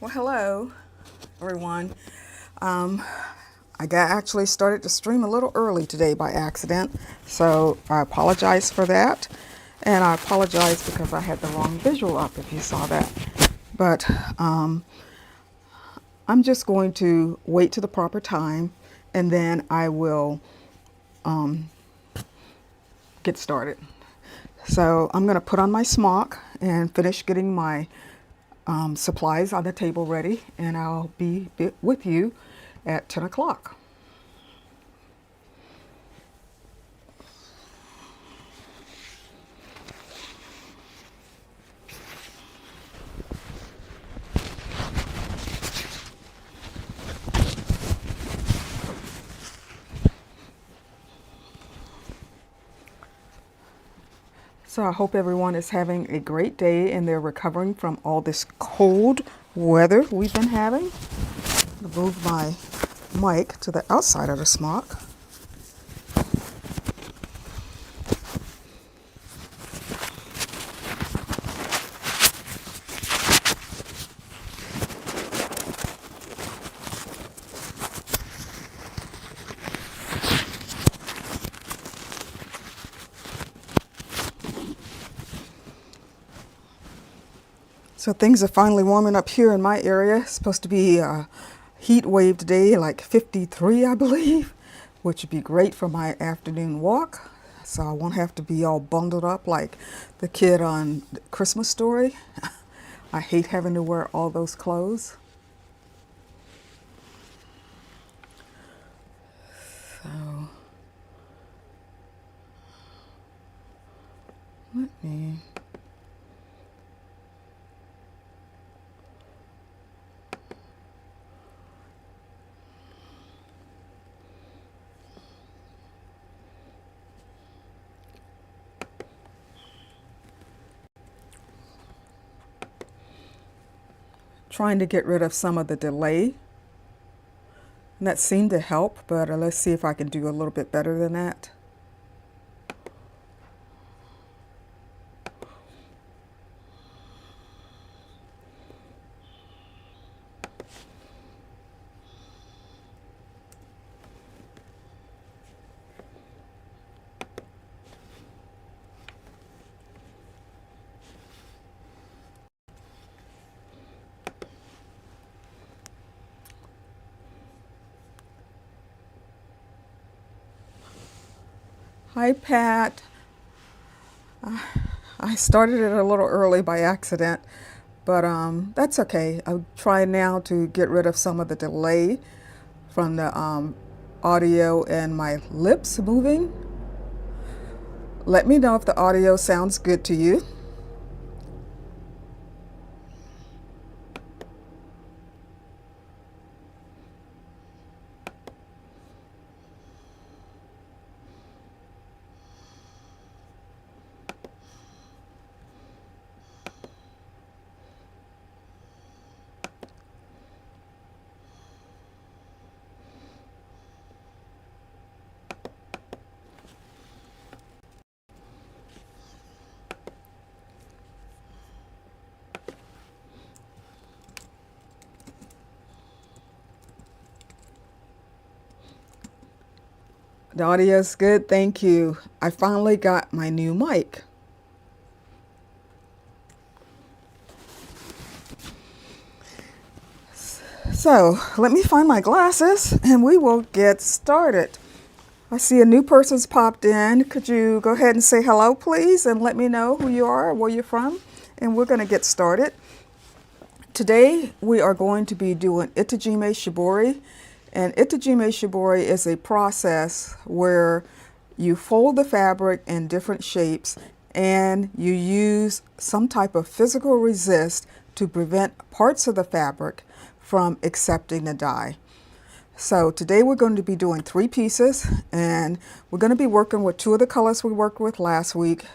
Well, hello, everyone. Actually started to stream a little early today by accident, so I apologize for that. And I apologize because I had the wrong visual up, if you saw that. But I'm just going to wait to the proper time, and then I will get started. So I'm going to put on my smock and finish getting my supplies on the table ready, and I'll be with you at 10 o'clock. So I hope everyone is having a great day and they're recovering from all this cold weather we've been having. I'll move my mic to the outside of the smock. So things are finally warming up here in my area. It's supposed to be a heat wave today, like 53, I believe, which would be great for my afternoon walk. So I won't have to be all bundled up like the kid on Christmas Story. I hate having to wear all those clothes. So let me... trying to get rid of some of the delay. And that seemed to help, but let's see if I can do a little bit better than that. Hi, Pat. I started it a little early by accident, but that's okay. I'm trying now to get rid of some of the delay from the audio and my lips moving. Let me know if the audio sounds good to you. The audio is good, thank you. I finally got my new mic. So let me find my glasses and we will get started. I see a new person's popped in. Could you go ahead and say hello, please, and let me know who you are, where you're from, and we're going to get started. Today we are going to be doing Itajime Shibori. And Itajime Shibori is a process where you fold the fabric in different shapes and you use some type of physical resist to prevent parts of the fabric from accepting the dye. So today we're going to be doing 3 pieces, and we're going to be working with 2 of the colors we worked with last week,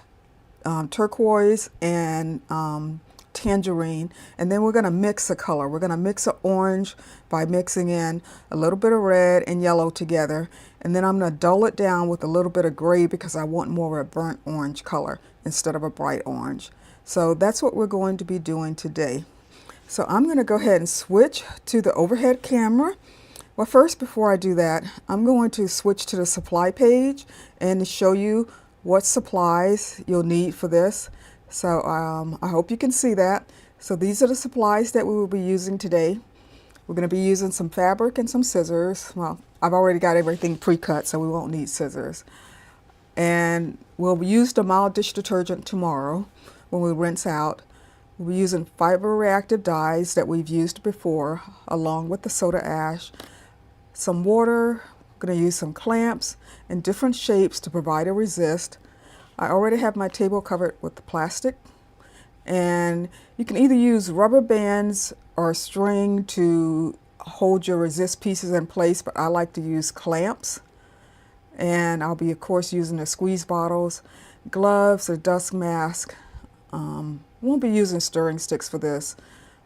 turquoise and tangerine, and then we're going to mix a color. We're going to mix an orange by mixing in a little bit of red and yellow together, and then I'm going to dull it down with a little bit of gray because I want more of a burnt orange color instead of a bright orange. So that's what we're going to be doing today. So I'm going to go ahead and switch to the overhead camera. Well, first, before I do that, I'm going to switch to the supply page and show you what supplies you'll need for this. So I hope you can see that. So these are the supplies that we will be using today. We're going to be using some fabric and some scissors. Well, I've already got everything pre-cut, so we won't need scissors. And we'll use the mild dish detergent tomorrow when we rinse out. We're using fiber reactive dyes that we've used before, along with the soda ash, some water. I'm going to use some clamps in different shapes to provide a resist. I already have my table covered with the plastic, and you can either use rubber bands or string to hold your resist pieces in place, but I like to use clamps. And I'll be, of course, using the squeeze bottles, gloves, a dust mask. Won't be using stirring sticks for this.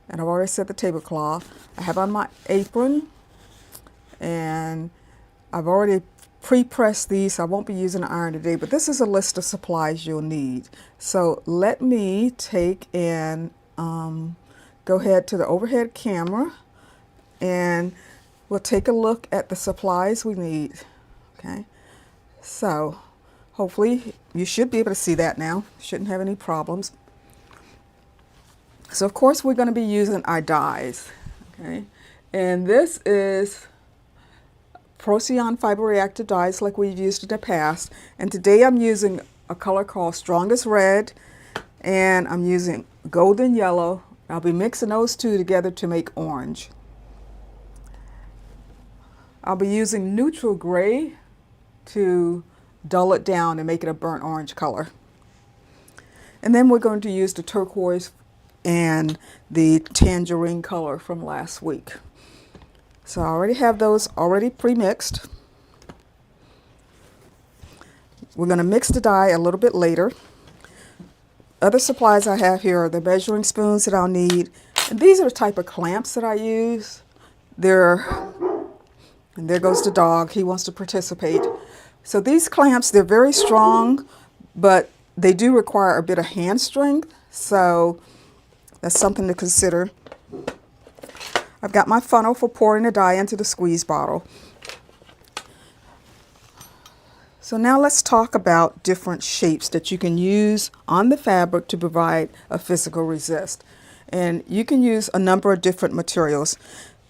And I've already set the tablecloth. I have on my apron, and I've already pre-pressed these, so I won't be using an iron today, but this is a list of supplies you'll need. So let me take and go ahead to the overhead camera, and we'll take a look at the supplies we need. Okay, so hopefully you should be able to see that now. Shouldn't have any problems. So of course we're going to be using our dyes. Okay, and this is Procyon fiber reactive dyes like we've used in the past. And today I'm using a color called Strongest Red, and I'm using Golden Yellow. I'll be mixing those two together to make orange. I'll be using Neutral Gray to dull it down and make it a burnt orange color. And then we're going to use the turquoise and the tangerine color from last week. So I already have those already pre-mixed. We're going to mix the dye a little bit later. Other supplies I have here are the measuring spoons that I'll need. And these are the type of clamps that I use. And there goes the dog. He wants to participate. So these clamps, they're very strong, but they do require a bit of hand strength. So that's something to consider. I've got my funnel for pouring the dye into the squeeze bottle. So now let's talk about different shapes that you can use on the fabric to provide a physical resist. And you can use a number of different materials.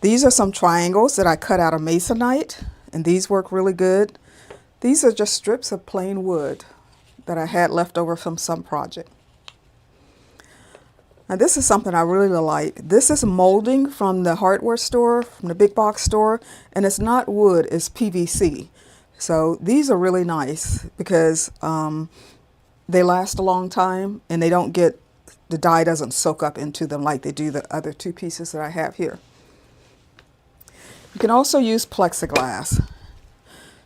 These are some triangles that I cut out of masonite, and these work really good. These are just strips of plain wood that I had left over from some project. Now this is something I really like. This is molding from the hardware store, from the big box store, and it's not wood, it's PVC. So these are really nice because they last a long time, and they don't get, the dye doesn't soak up into them like they do the other two pieces that I have here. You can also use plexiglass.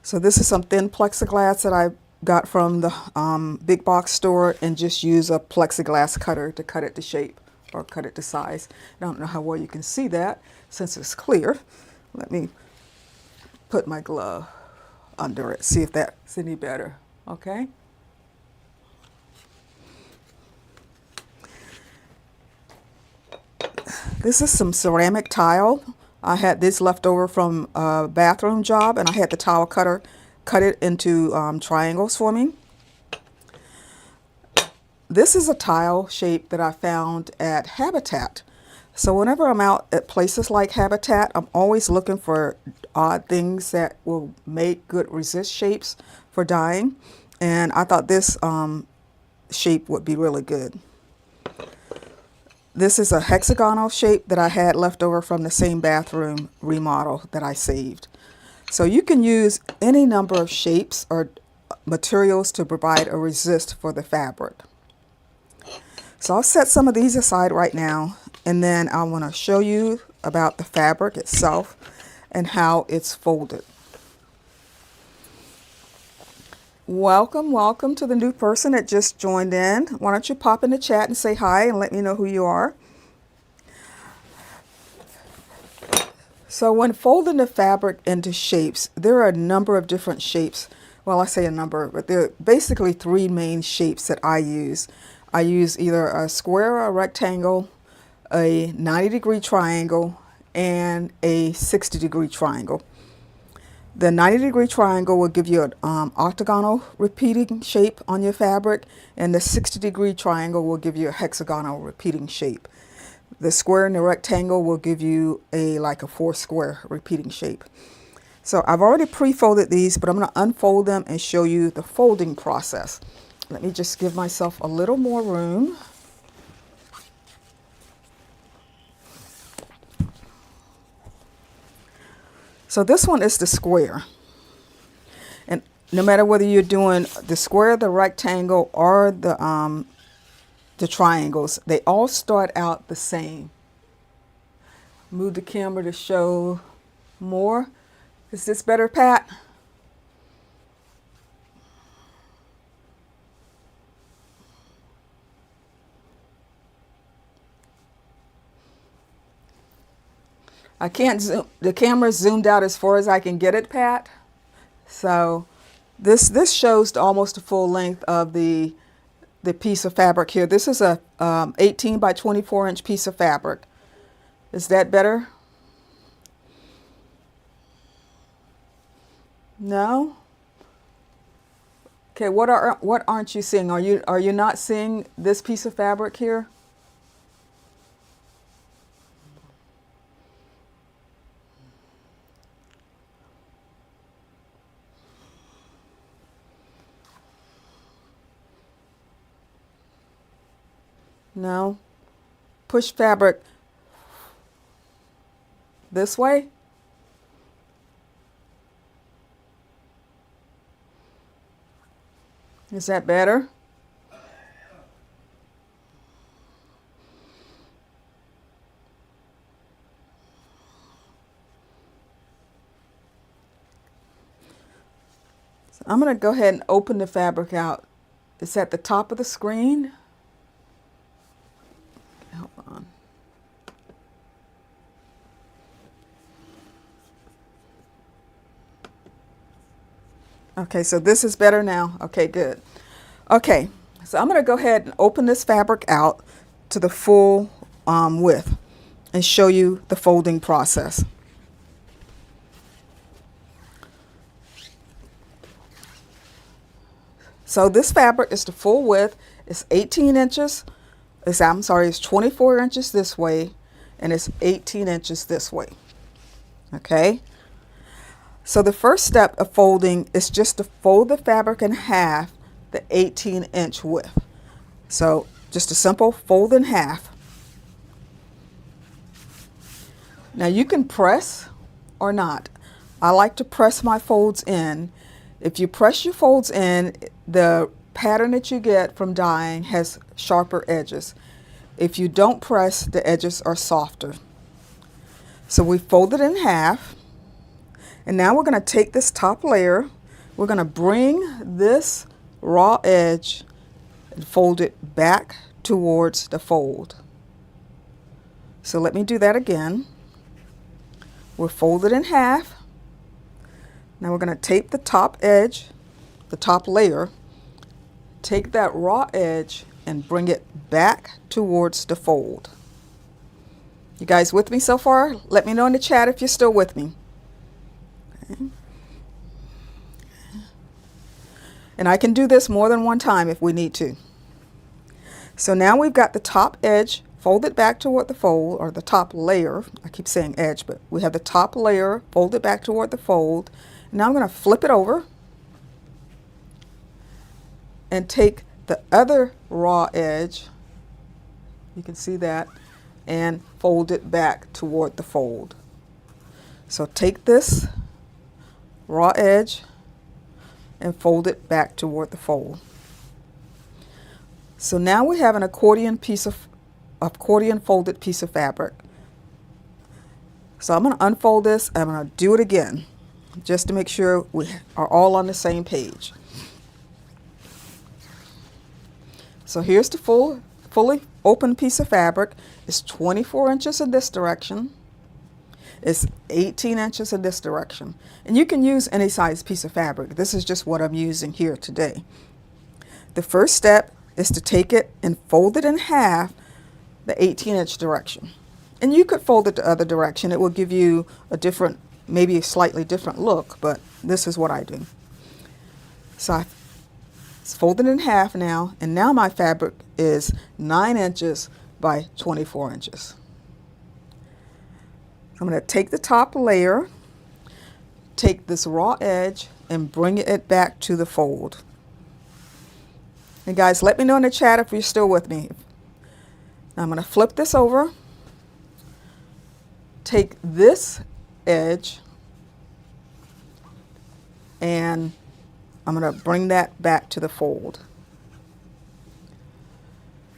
So this is some thin plexiglass that I got from the big box store, and just use a plexiglass cutter to cut it to shape or cut it to size. I don't know how well you can see that since it's clear. Let me put my glove under it, see if that's any better. Okay. This is some ceramic tile. I had this left over from a bathroom job, and I had the tile cutter cut it into triangles for me. This is a tile shape that I found at Habitat. So whenever I'm out at places like Habitat, I'm always looking for odd things that will make good resist shapes for dyeing. And I thought this shape would be really good. This is a hexagonal shape that I had left over from the same bathroom remodel that I saved. So you can use any number of shapes or materials to provide a resist for the fabric. So I'll set some of these aside right now, and then I want to show you about the fabric itself and how it's folded. Welcome, welcome to the new person that just joined in. Why don't you pop in the chat and say hi and let me know who you are. So when folding the fabric into shapes, there are a number of different shapes. Well, I say a number, but there are basically three main shapes that I use. I use either a square or a rectangle, a 90-degree triangle, and a 60-degree triangle. The 90-degree triangle will give you an octagonal repeating shape on your fabric, and the 60-degree triangle will give you a hexagonal repeating shape. The square and the rectangle will give you like a 4-square repeating shape. So I've already pre-folded these, but I'm going to unfold them and show you the folding process. Let me just give myself a little more room. So this one is the square. And no matter whether you're doing the square, the rectangle, or the triangles, they all start out the same. Move the camera to show more. Is this better, Pat? I can't zoom, the camera's zoomed out as far as I can get it, Pat. So this shows almost the full length of the piece of fabric here. This is a 18 by 24 inch piece of fabric. Is that better? No? Okay, what aren't you seeing? Are you not seeing this piece of fabric here? No? Push fabric this way. Is that better? So I'm going to go ahead and open the fabric out. It's at the top of the screen. Hold on. Okay, so this is better now. Okay, good. Okay, so I'm going to go ahead and open this fabric out to the full width and show you the folding process. So this fabric is the full width. It's 18 inches. It's 24 inches this way, and it's 18 inches this way. Okay. So the first step of folding is just to fold the fabric in half, the 18-inch width. So just a simple fold in half. Now you can press or not. I like to press my folds in. If you press your folds in, the pattern that you get from dyeing has sharper edges. If you don't press, the edges are softer. So we fold it in half. And now we're going to take this top layer, we're going to bring this raw edge and fold it back towards the fold. So let me do that again. We'll fold it in half. Now we're going to tape the top edge, the top layer, take that raw edge and bring it back towards the fold. You guys with me so far? Let me know in the chat if you're still with me. And I can do this more than one time if we need to. So now we've got the top edge folded back toward the fold, or the top layer. I keep saying edge, but we have the top layer folded back toward the fold. Now I'm going to flip it over and take the other raw edge, you can see that, and fold it back toward the fold. So take this raw edge and fold it back toward the fold. So now we have an accordion folded piece of fabric. So I'm going to unfold this. I'm going to do it again just to make sure we are all on the same page. So here's the fully open piece of fabric. It's 24 inches in this direction. It's 18 inches in this direction. And you can use any size piece of fabric. This is just what I'm using here today. The first step is to take it and fold it in half, the 18-inch direction. And you could fold it the other direction. It will give you a different, maybe a slightly different look, but this is what I do. So it's folded in half now, and now my fabric is 9 inches by 24 inches. I'm going to take the top layer, take this raw edge, and bring it back to the fold. And guys, let me know in the chat if you're still with me. Now I'm going to flip this over, take this edge, and I'm going to bring that back to the fold.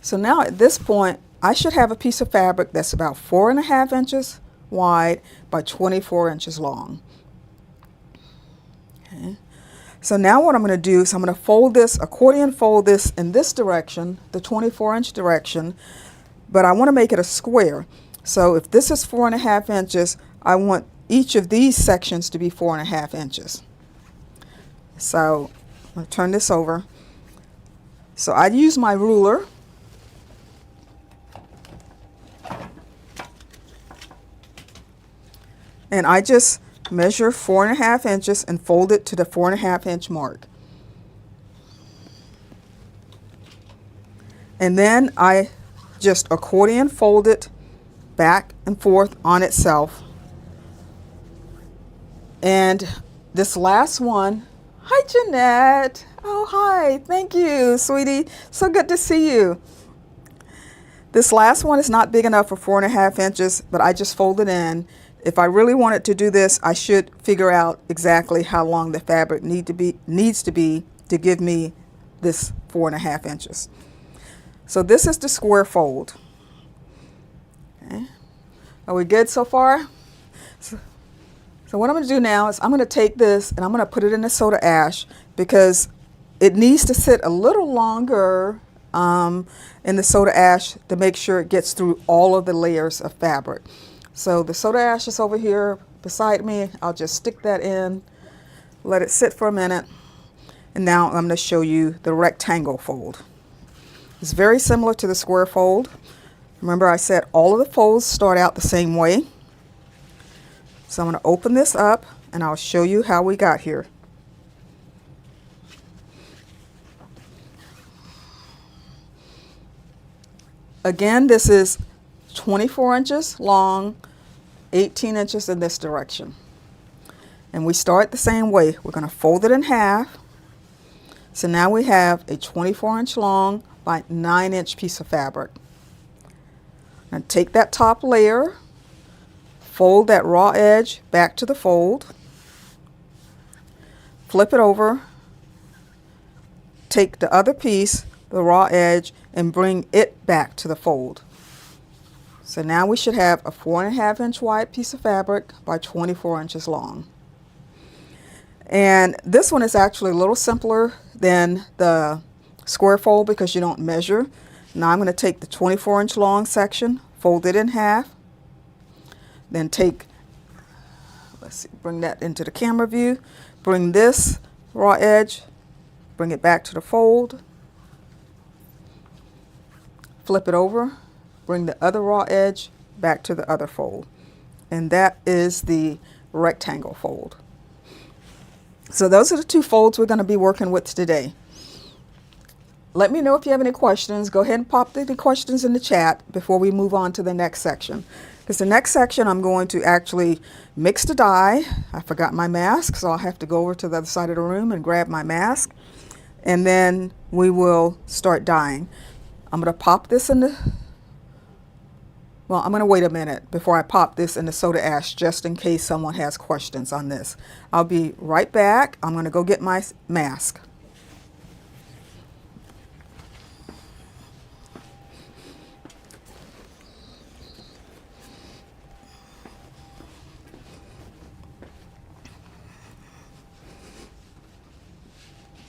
So now at this point, I should have a piece of fabric that's about 4.5 inches wide by 24 inches long. Okay. So now what I'm going to do is I'm going to fold this, accordion fold this in this direction, the 24-inch direction, but I want to make it a square. So if this is 4.5 inches, I want each of these sections to be 4.5 inches. So I'm going to turn this over. So I use my ruler. And I just measure 4.5 inches and fold it to the 4.5 inch mark. And then I just accordion fold it back and forth on itself. And this last one, hi Jeanette. Oh, hi, thank you, sweetie. So good to see you. This last one is not big enough for 4.5 inches, but I just fold it in. If I really wanted to do this, I should figure out exactly how long the fabric needs to be to give me this 4.5 inches. So this is the square fold. Okay. Are we good so far? So what I'm going to do now is I'm going to take this and I'm going to put it in the soda ash because it needs to sit a little longer in the soda ash to make sure it gets through all of the layers of fabric. So the soda ash is over here beside me. I'll just stick that in, let it sit for a minute, and now I'm going to show you the rectangle fold. It's very similar to the square fold. Remember I said all of the folds start out the same way. So I'm going to open this up and I'll show you how we got here. Again, this is 24 inches long, 18 inches in this direction. And we start the same way. We're going to fold it in half. So now we have a 24-inch long by 9-inch piece of fabric. Now take that top layer, fold that raw edge back to the fold, flip it over, take the other piece, the raw edge, and bring it back to the fold. So now we should have a 4.5 inch wide piece of fabric by 24 inches long. And this one is actually a little simpler than the square fold because you don't measure. Now I'm going to take the 24-inch long section, fold it in half, then take, let's see, bring that into the camera view, bring this raw edge, bring it back to the fold, flip it over, bring the other raw edge back to the other fold. And that is the rectangle fold. So those are the two folds we're going to be working with today. Let me know if you have any questions. Go ahead and pop the questions in the chat before we move on to the next section. Because the next section I'm going to actually mix the dye. I forgot my mask, so I'll have to go over to the other side of the room and grab my mask. And then we will start dyeing. I'm going to pop this in the... Well, I'm going to wait a minute before I pop this in the soda ash just in case someone has questions on this. I'll be right back. I'm going to go get my mask.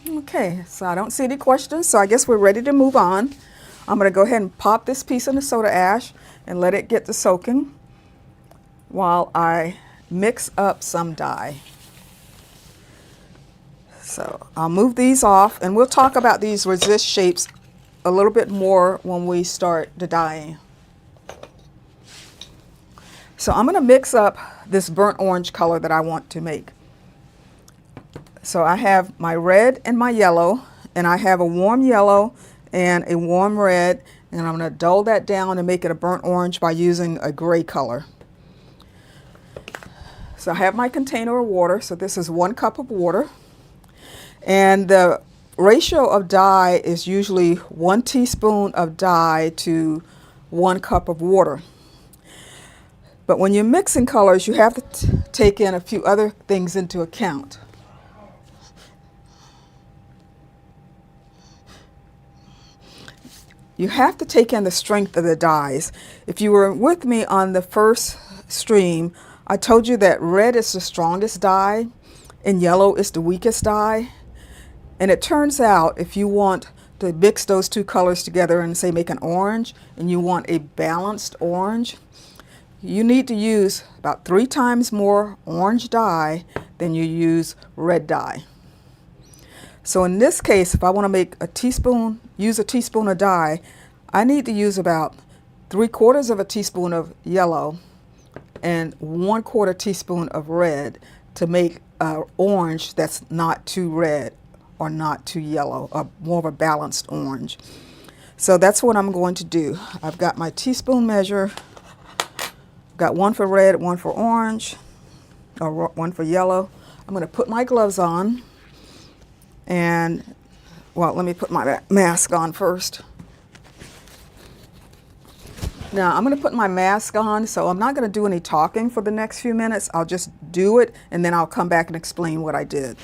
Okay, so I don't see any questions, so I guess we're ready to move on. I'm going to go ahead and pop this piece in the soda ash and let it get to soaking while I mix up some dye. So I'll move these off, and we'll talk about these resist shapes a little bit more when we start the dyeing. So I'm going to mix up this burnt orange color that I want to make. So I have my red and my yellow, and I have a warm yellow and a warm red, and I'm going to dull that down and make it a burnt orange by using a gray color. So I have my container of water, so this is 1 cup of water, and the ratio of dye is usually 1 teaspoon of dye to 1 cup of water. But when you're mixing colors, you have to take in a few other things into account. You have to take in the strength of the dyes. If you were with me on the first stream, I told you that red is the strongest dye and yellow is the weakest dye. And it turns out if you want to mix those two colors together and say make an orange, and you want a balanced orange, you need to use about 3 times more orange dye than you use red dye. So in this case, if I want to make a teaspoon, use a teaspoon of dye, I need to use about 3/4 of a teaspoon of yellow and 1/4 teaspoon of red to make an orange that's not too red or not too yellow, or more of a balanced orange. So that's what I'm going to do. I've got my teaspoon measure, got 1 for red, 1 for orange, or 1 for yellow. I'm going to put my gloves on. And, well, let me put my mask on first. Now, I'm going to put my mask on, so I'm not going to do any talking for the next few minutes. I'll just do it, and then I'll come back and explain what I did.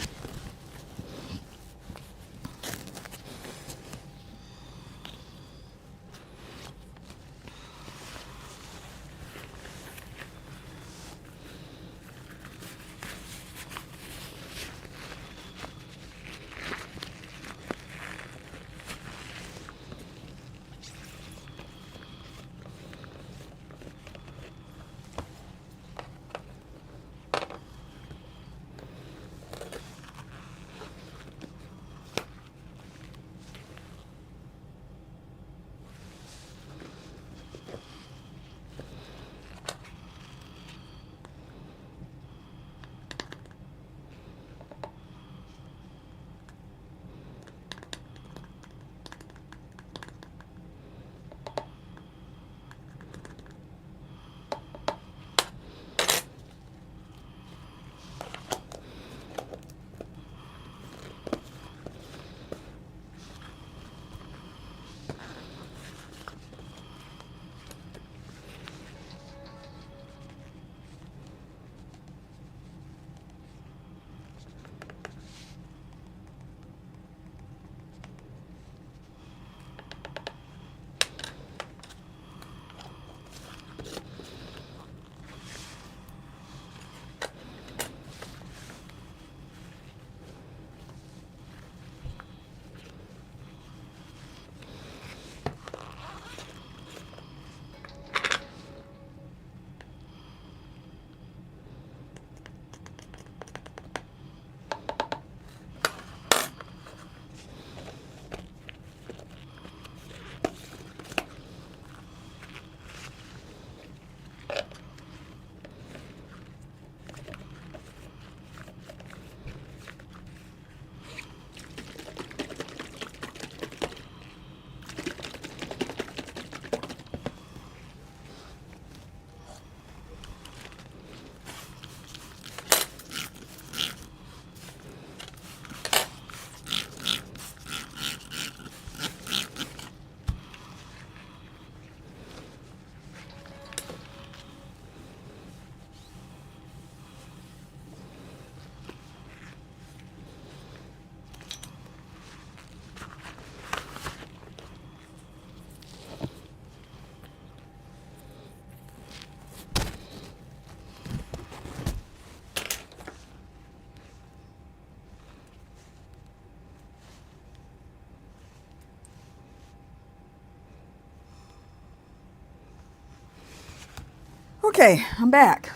Okay, I'm back.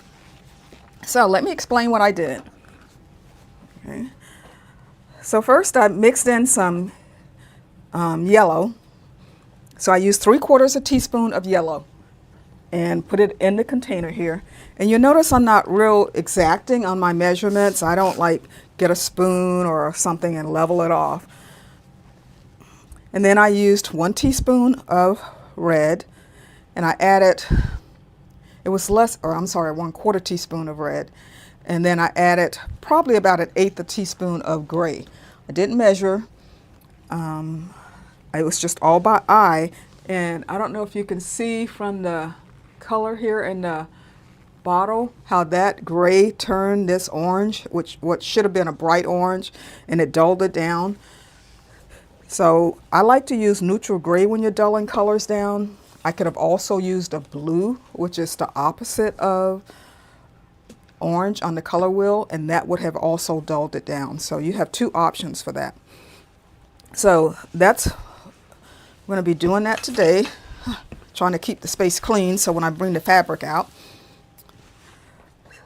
So let me explain what I did. Okay. So first I mixed in some yellow. So I used 3/4 a teaspoon of yellow. and put it in the container here. And you'll notice I'm not real exacting on my measurements. I don't like get a spoon or something and level it off. And then I used 1 teaspoon of red, and I added, it was less, or I'm sorry, 1/4 teaspoon of red. And then I added probably about 1/8 a teaspoon of gray. I didn't measure. It was just all by eye. And I don't know if you can see from the color here in the bottle how that gray turned this orange, which what should have been a bright orange, and it dulled it down. So I like to use neutral gray when you're dulling colors down. I could have also used a blue, which is the opposite of orange on the color wheel, and that would have also dulled it down. So you have 2 options for that. So that's, I'm going to be doing that today, trying to keep the space clean so when I bring the fabric out.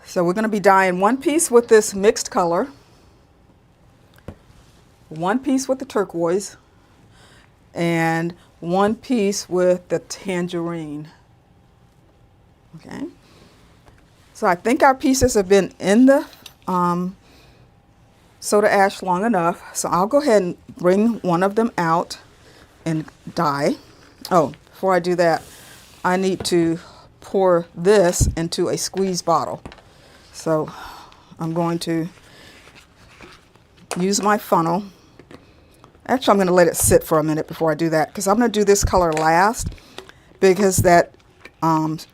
So we're going to be dyeing 1 piece with this mixed color, 1 piece with the turquoise, and 1 piece with the tangerine. Okay. So I think our pieces have been in the soda ash long enough. So I'll go ahead and bring one of them out and dye. Oh, before I do that, I need to pour this into a squeeze bottle. So I'm going to use my funnel. Actually, I'm going to let it sit for a minute before I do that, because I'm going to do this color last, because that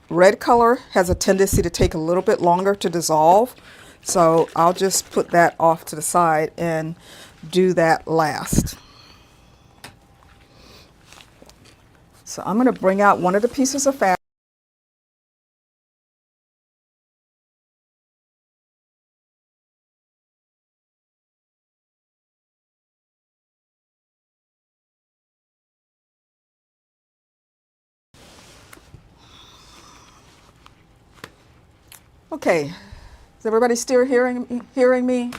red color has a tendency to take a little bit longer to dissolve. So I'll just put that off to the side and do that last. So I'm going to bring out one of the pieces of fabric. Okay, is everybody still hearing me?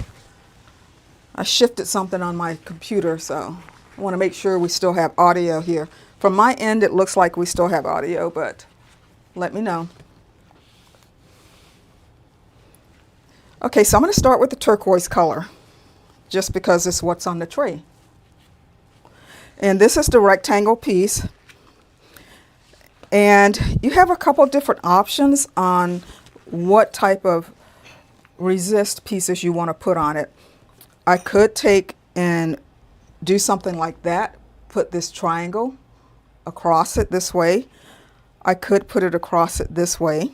I shifted something on my computer, so I want to make sure we still have audio here. From my end, it looks like we still have audio, but let me know. Okay, so I'm going to start with the turquoise color, just because it's what's on the tray. And this is the rectangle piece. And you have a couple different options on what type of resist pieces you want to put on it. I could take and do something like that, put this triangle across it this way. I could put it across it this way.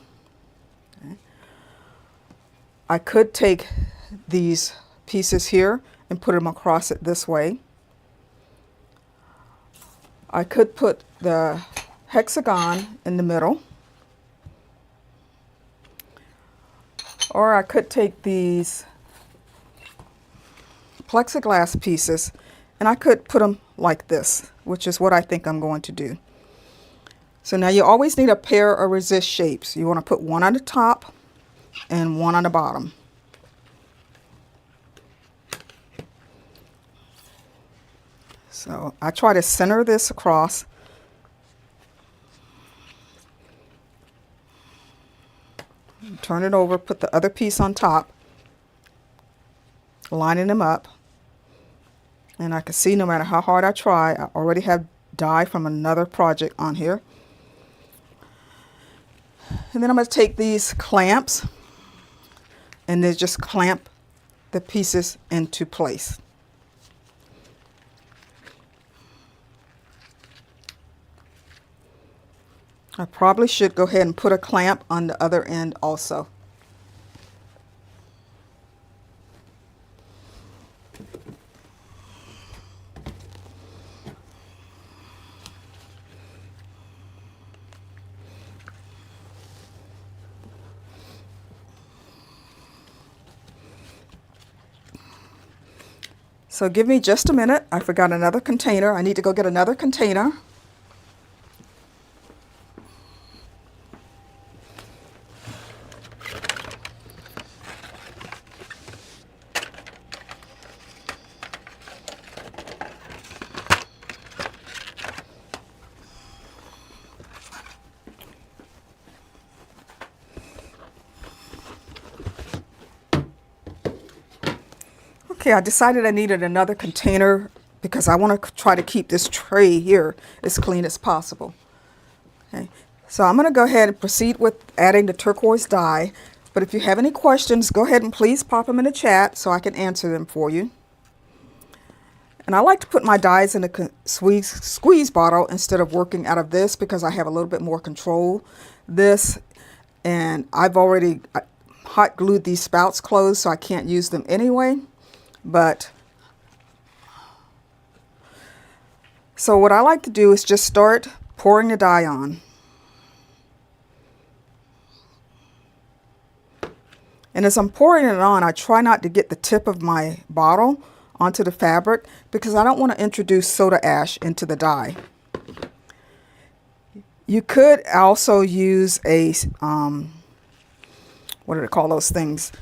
Okay. I could take these pieces here and put them across it this way. I could put the hexagon in the middle. Or I could take these plexiglass pieces and I could put them like this, which is what I think I'm going to do. So now you always need a pair of resist shapes. You want to put one on the top and one on the bottom. So I try to center this across. Turn it over, put the other piece on top, lining them up. And I can see no matter how hard I try, I already have dye from another project on here. And then I'm going to take these clamps and then just clamp the pieces into place. I probably should go ahead and put a clamp on the other end also. So give me just a minute. I forgot another container. I need to go get another container. Okay, I decided I needed another container because I want to try to keep this tray here as clean as possible. Okay, so I'm going to go ahead and proceed with adding the turquoise dye. But if you have any questions, go ahead and please pop them in the chat so I can answer them for you. And I like to put my dyes in a squeeze bottle instead of working out of this because I have a little bit more control. And I've already hot glued these spouts closed, so I can't use them anyway. So what I like to do is just start pouring the dye on. And as I'm pouring it on, I try not to get the tip of my bottle onto the fabric because I don't want to introduce soda ash into the dye. You could also use a, what do they call those things?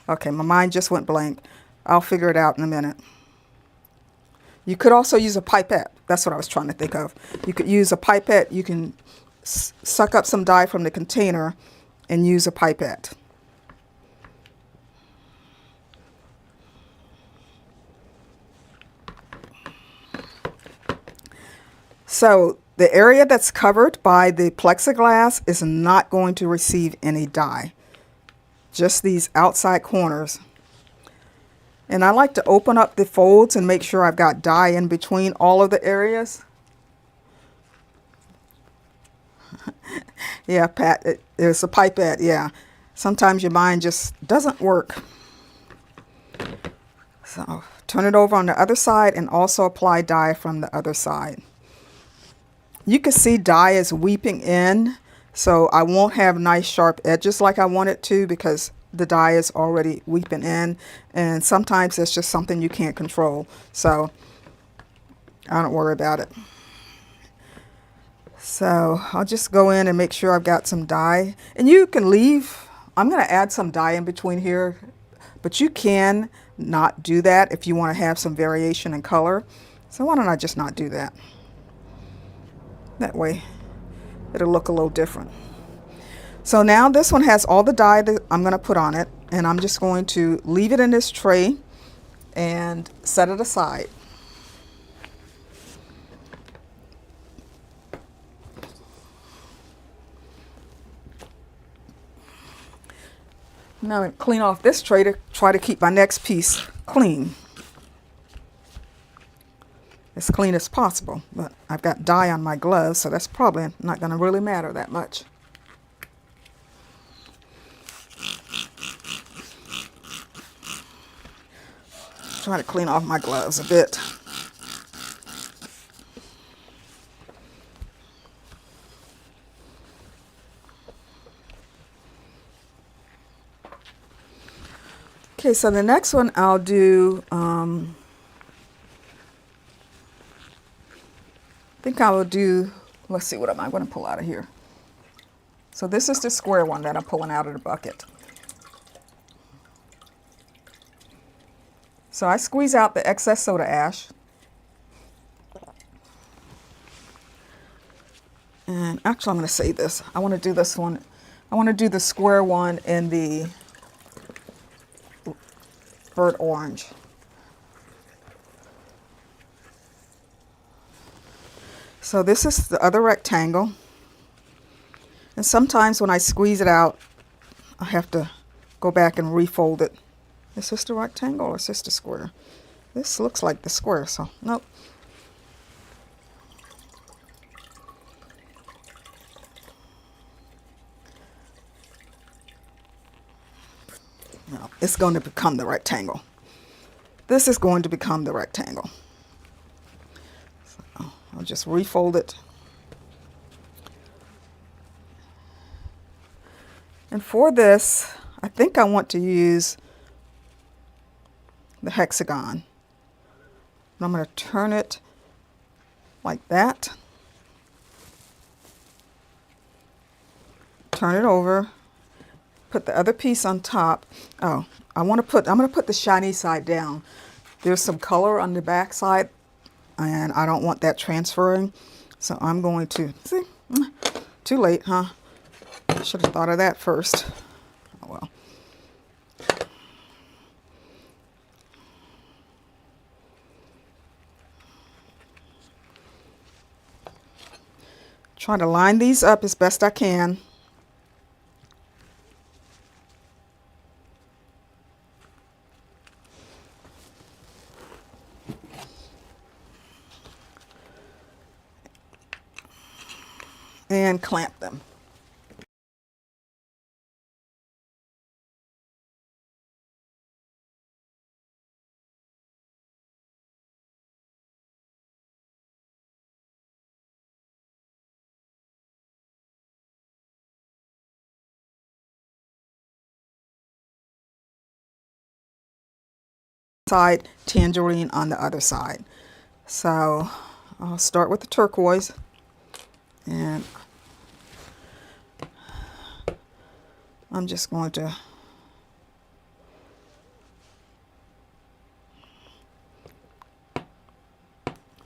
Okay, my mind just went blank. I'll figure it out in a minute. You could also use a pipette. That's what I was trying to think of. You could use a pipette. You can suck up some dye from the container and use a pipette. So the area that's covered by the plexiglass is not going to receive any dye. Just these outside corners. And I like to open up the folds and make sure I've got dye in between all of the areas. Yeah, Pat, there's a pipette, yeah. Sometimes your mind just doesn't work. So turn it over on the other side and also apply dye from the other side. You can see dye is weeping in, so I won't have nice sharp edges like I want it to because the dye is already weeping in, and sometimes it's just something you can't control. So I don't worry about it. So I'll just go in and make sure I've got some dye. And you can leave, I'm going to add some dye in between here, but you can not do that if you want to have some variation in color. So why don't I just not do that? That way it'll look a little different. So now this one has all the dye that I'm going to put on it, and I'm just going to leave it in this tray and set it aside. Now I'm going to clean off this tray to try to keep my next piece clean. As clean as possible, but I've got dye on my gloves, so that's probably not going to really matter that much. Try to clean off my gloves a bit. Okay, so the next one I'll do, I think I will do, let's see, what am I going to pull out of here? So this is the square one that I'm pulling out of the bucket. So I squeeze out the excess soda ash. And actually I'm going to say this. I want to do this one. I want to do the square one in the burnt orange. So this is the other rectangle. And sometimes when I squeeze it out, I have to go back and refold it. Is this the rectangle or is this the square? This looks like the square, so nope. No, it's going to become the rectangle. This is going to become the rectangle. So I'll just refold it. And for this, I think I want to use the hexagon. And I'm going to turn it like that. Turn it over. Put the other piece on top. Oh, I'm going to put the shiny side down. There's some color on the back side, and I don't want that transferring. So I'm going to, see, too late, huh? Should have thought of that first. Oh well. Try to line these up as best I can. And clamp them. Side, tangerine on the other side. So I'll start with the turquoise, and I'm just going to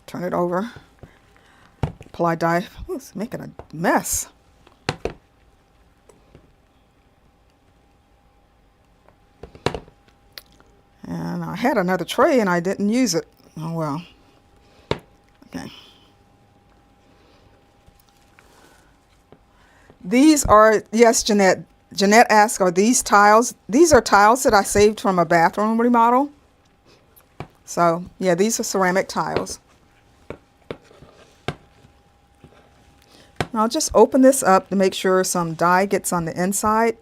turn it over, apply dye. Ooh, it's making a mess. And I had another tray and I didn't use it. Oh well. Okay. These are, yes, Jeanette. Jeanette asked, are these tiles? These are tiles that I saved from a bathroom remodel. So, yeah, these are ceramic tiles. I'll just open this up to make sure some dye gets on the inside.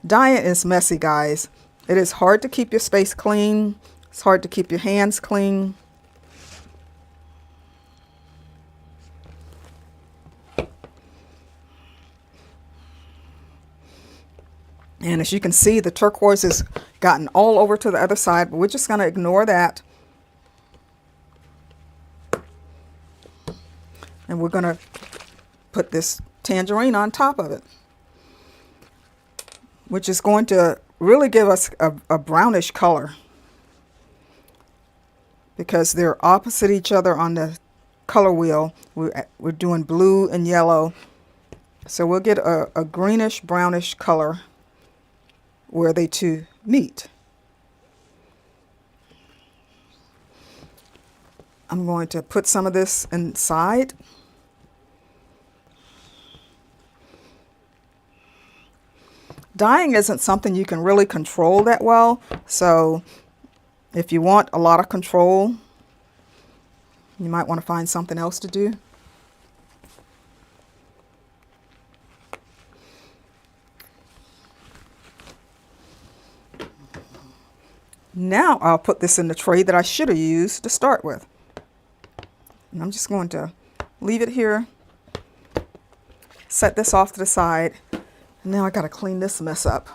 Dyeing is messy, guys. It is hard to keep your space clean. It's hard to keep your hands clean. And as you can see, the turquoise has gotten all over to the other side, but we're just going to ignore that. And we're going to put this tangerine on top of it, which is going to really give us a brownish color, because they're opposite each other on the color wheel. We're doing blue and yellow, so we'll get a greenish brownish color where they two meet. I'm going to put some of this inside. Dyeing isn't something you can really control that well, so if you want a lot of control, you might want to find something else to do. Now I'll put this in the tray that I should have used to start with. And I'm just going to leave it here, set this off to the side. And now I got to clean this mess up.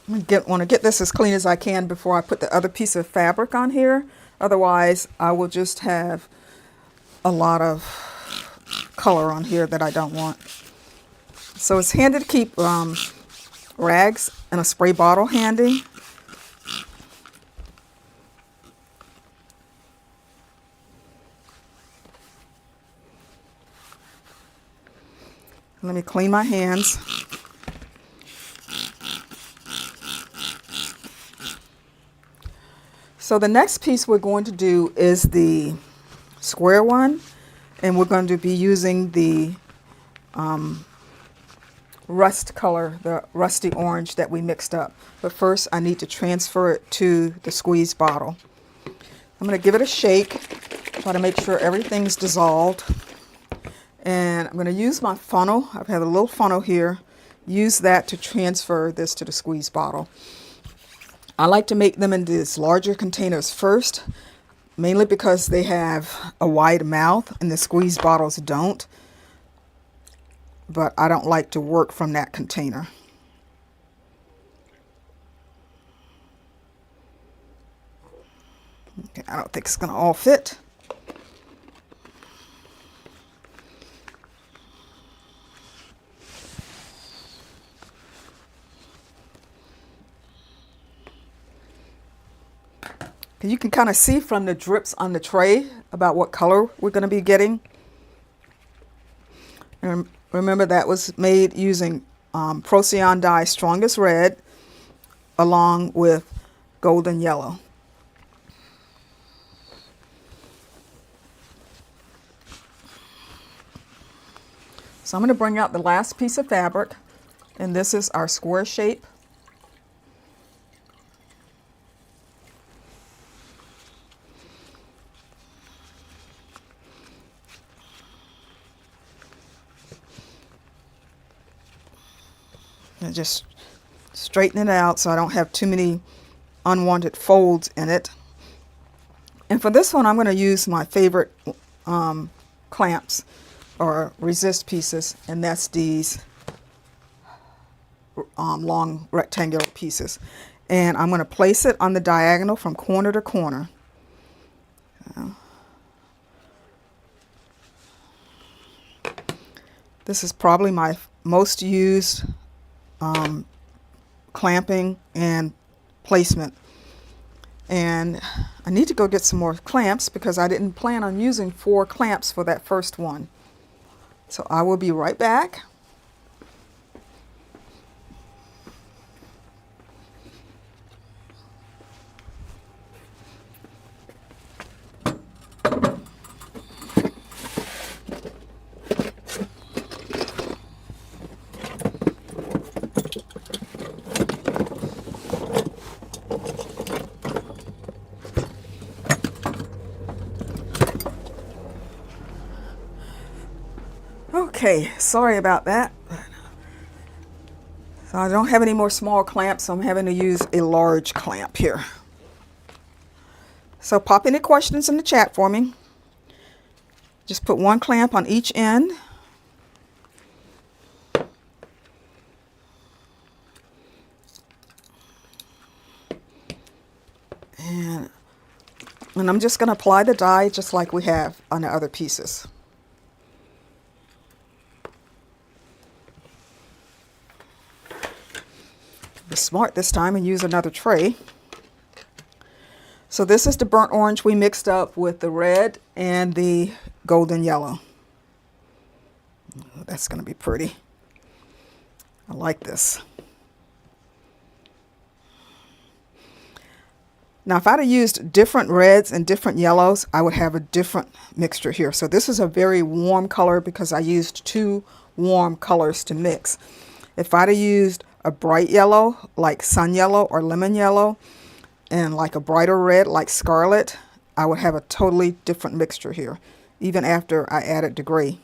I want to get this as clean as I can before I put the other piece of fabric on here. Otherwise, I will just have a lot of color on here that I don't want. So it's handy to keep rags and a spray bottle handy. Let me clean my hands. So the next piece we're going to do is the square one, and we're going to be using the rust color, the rusty orange that we mixed up. But first I need to transfer it to the squeeze bottle. I'm going to give it a shake, try to make sure everything's dissolved. And I'm going to use my funnel. I have a little funnel here. Use that to transfer this to the squeeze bottle. I like to make them in these larger containers first, mainly because they have a wide mouth and the squeeze bottles don't. But I don't like to work from that container. Okay, I don't think it's going to all fit. You can kind of see from the drips on the tray about what color we're going to be getting. And remember, that was made using Procyon dye Strongest Red along with golden yellow. So I'm going to bring out the last piece of fabric, and this is our square shape. And just straighten it out so I don't have too many unwanted folds in it. And for this one, I'm going to use my favorite clamps or resist pieces, and that's these long rectangular pieces. And I'm going to place it on the diagonal from corner to corner. This is probably my most used clamping and placement. And I need to go get some more clamps because I didn't plan on using 4 clamps for that first one. So I will be right back. Okay, sorry about that. So I don't have any more small clamps, so I'm having to use a large clamp here. So pop any questions in the chat for me. Just put 1 clamp on each end. And I'm just going to apply the dye just like we have on the other pieces. Be smart this time and use another tray. So this is the burnt orange we mixed up with the red and the golden yellow. Oh, that's going to be pretty. I like this. Now, if I'd have used different reds and different yellows, I would have a different mixture here. So this is a very warm color because I used 2 warm colors to mix. If I'd have used a bright yellow like sun yellow or lemon yellow and like a brighter red like scarlet, I would have a totally different mixture here, even after I added the gray.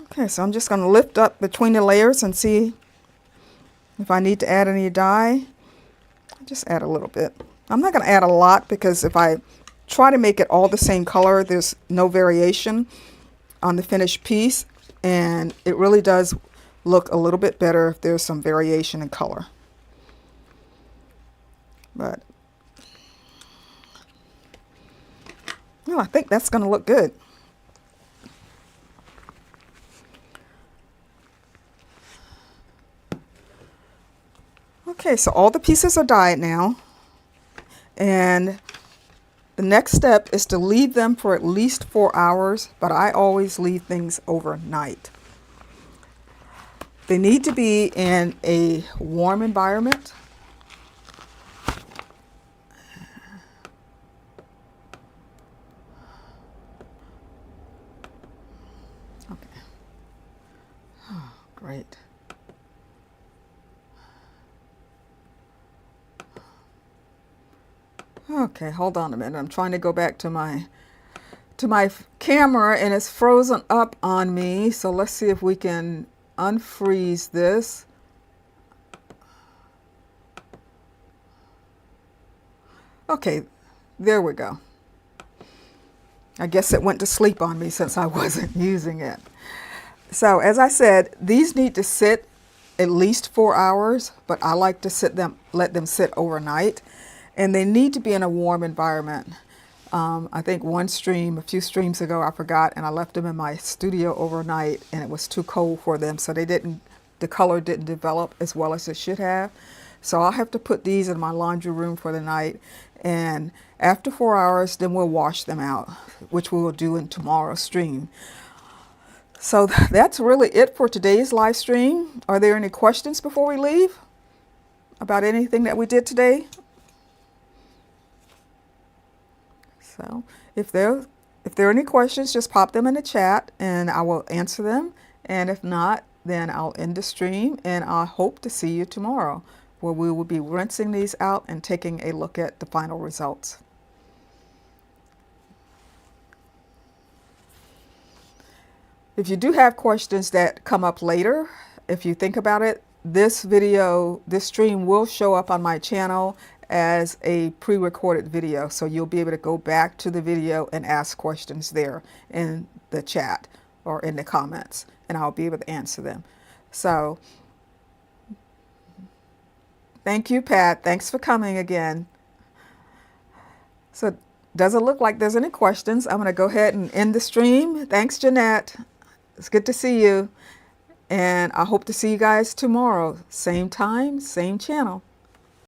Okay, so I'm just going to lift up between the layers and see if I need to add any dye. Just add a little bit. I'm not going to add a lot because if I try to make it all the same color, there's no variation on the finished piece, and it really does look a little bit better if there's some variation in color. But well, I think that's going to look good. Okay, so all the pieces are dyed now, and the next step is to leave them for at least 4 hours, but I always leave things overnight. They need to be in a warm environment. Okay. Oh, great. Okay, hold on a minute. I'm trying to go back to my camera and it's frozen up on me. So let's see if we can unfreeze this. Okay, there we go. I guess it went to sleep on me since I wasn't using it. So as I said, these need to sit at least 4 hours, but I like to let them sit overnight. And they need to be in a warm environment. I think a few streams ago, I forgot, and I left them in my studio overnight, and it was too cold for them, so the color didn't develop as well as it should have. So I'll have to put these in my laundry room for the night, and after 4 hours, then we'll wash them out, which we will do in tomorrow's stream. So that's really it for today's live stream. Are there any questions before we leave about anything that we did today? So if there are any questions, just pop them in the chat and I will answer them. And if not, then I'll end the stream, and I hope to see you tomorrow, where we will be rinsing these out and taking a look at the final results. If you do have questions that come up later, if you think about it, this stream will show up on my channel as a pre-recorded video. So you'll be able to go back to the video and ask questions there in the chat or in the comments, and I'll be able to answer them. So thank you, Pat. Thanks for coming again. So doesn't look like there's any questions. I'm going to go ahead and end the stream. Thanks, Jeanette. It's good to see you. And I hope to see you guys tomorrow. Same time, same channel.